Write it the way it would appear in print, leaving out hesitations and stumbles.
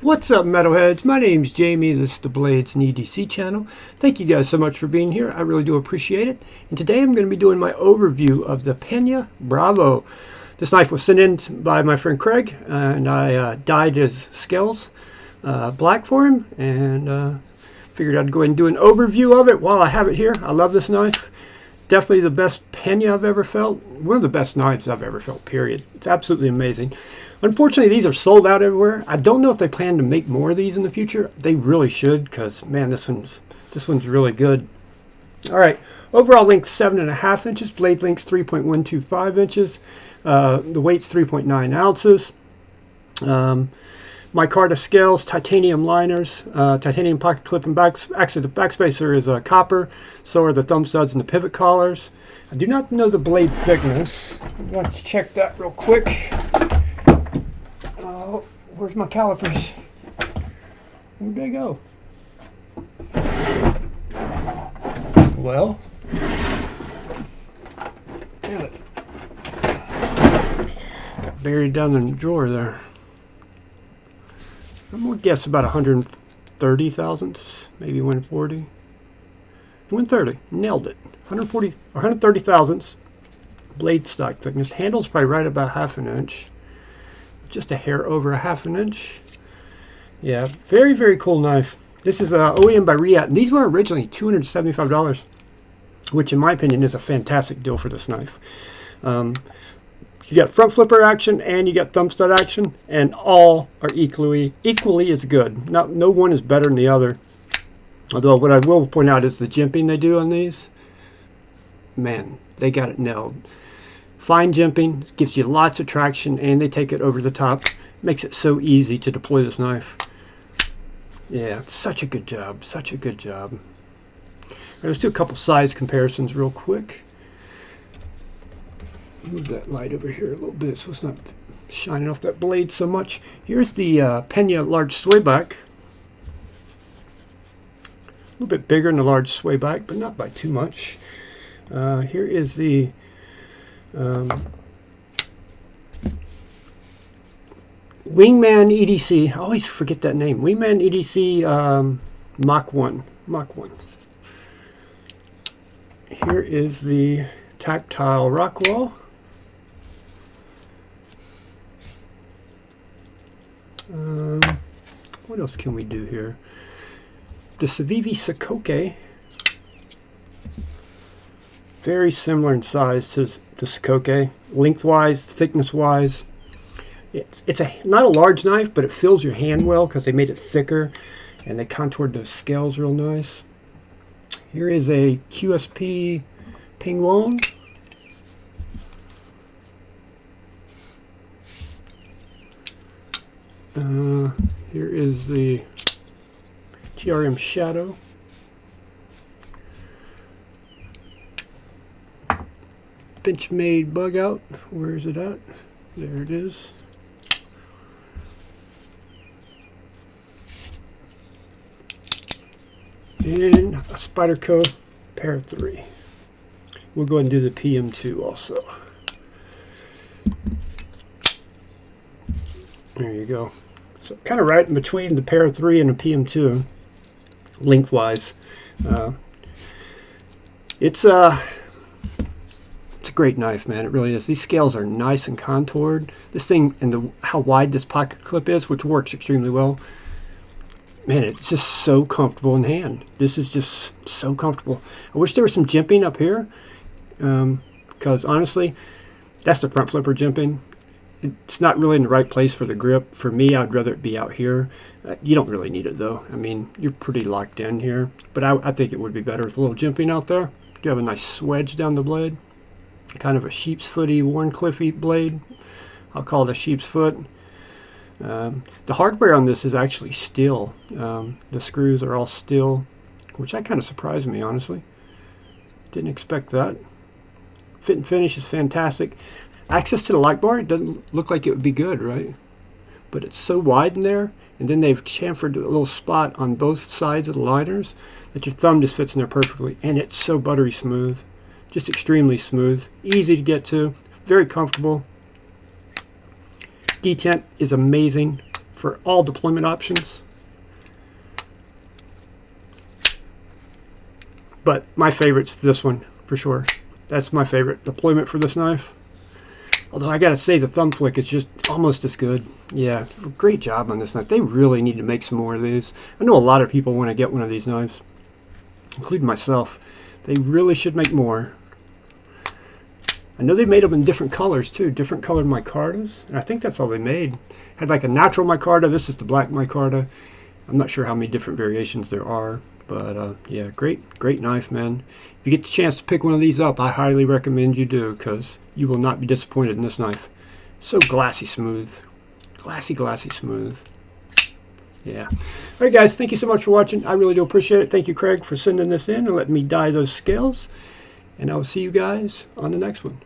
What's up, metalheads? My name's Jamie. This is the Blades and EDC channel. Thank you guys so much for being here. I really do appreciate it. And today I'm going to be doing my overview of the Peña Bravo. This knife was sent in by my friend Craig, and I dyed his scales black for him, and figured I'd go ahead and do an overview of it while I have it here. I love this knife. Definitely the best Peña I've ever felt. One of the best knives I've ever felt, period. It's absolutely amazing. Unfortunately, these are sold out everywhere. I don't know if they plan to make more of these in the future. They really should, because, man, this one's really good. All right, overall length 7.5 inches. Blade length 3.125 inches. The weight's 3.9 ounces. Micarta scales, titanium liners, titanium pocket clip and back. Actually, the backspacer is copper. So are the thumb studs and the pivot collars. I do not know the blade thickness. Let's check that real quick. Where's my calipers? Where'd they go? Well, damn it. Got buried down in the drawer there. I'm going to guess about 130 thousandths, maybe 140. 130, nailed it. 130 thousandths. Blade stock thickness. Handle's probably right about half an inch. Just a hair over a half an inch. Yeah, very, very cool knife. This is OEM by Riat, and these were originally $275, which in my opinion is a fantastic deal for this knife. You got front flipper action and you got thumb stud action, and all are equally as good. No one is better than the other. Although what I will point out is the jimping they do on these. Man, they got it nailed. Fine jimping, gives you lots of traction, and they take it over the top. Makes it so easy to deploy this knife. Yeah, such a good job, such a good job. Right, let's do a couple size comparisons real quick. Move that light over here a little bit so it's not shining off that blade so much. Here's the Peña large swayback. A little bit bigger than the large swayback, but not by too much. Here is the Wingman EDC. I always forget that name. Wingman EDC Mach 1. Mach 1. Here is the tactile Rockwell. What else can we do here? The Civivi Sokoke. Very similar in size to the Sokoke. Lengthwise, thickness-wise. It's not a large knife, but it fills your hand well because they made it thicker and they contoured those scales real nice. Here is a QSP Pingwon. Here is the TRM Shadow. Benchmade bug out. Where is it at? There it is. And a Spyderco Pair 3. We'll go ahead and do the PM2 also. There you go. So kind of right in between the Pair 3 and the PM2, lengthwise. It's a great knife, man. It really is. These scales are nice and contoured. This thing and how wide this pocket clip is, which works extremely well. Man, it's just so comfortable in hand. This is just so comfortable. I wish there was some jimping up here, because honestly, that's the front flipper jimping. It's not really in the right place for the grip. For me, I'd rather it be out here. You don't really need it though. I mean, you're pretty locked in here. But I think it would be better with a little jimping out there. You have a nice swedge down the blade. Kind of a sheep's footy, Warncliffey blade. I'll call it a sheep's foot. The hardware on this is actually steel. The screws are all steel, which that kind of surprised me, honestly. Didn't expect that. Fit and finish is fantastic. Access to the light bar, it doesn't look like it would be good, right? But it's so wide in there, and then they've chamfered a little spot on both sides of the liners that your thumb just fits in there perfectly. And it's so buttery smooth. Just extremely smooth. Easy to get to. Very comfortable. Detent is amazing. for all deployment options. But my favorite's this one, for sure. That's my favorite deployment for this knife. Although I gotta say, the thumb flick is just almost as good. Yeah, great job on this knife. They really need to make some more of these. I know a lot of people want to get one of these knives, including myself. They really should make more. I know they made them in different colors too, different colored micartas, and I think that's all they made. Had like a natural micarta. This is the black micarta. I'm not sure how many different variations there are, but yeah, great knife, man. If you get the chance to pick one of these up, I highly recommend you do, because you will not be disappointed in this knife. So glassy smooth. Glassy smooth. Yeah. All right, guys, thank you so much for watching. I really do appreciate it. Thank you, Craig, for sending this in and letting me dye those scales. And I will see you guys on the next one.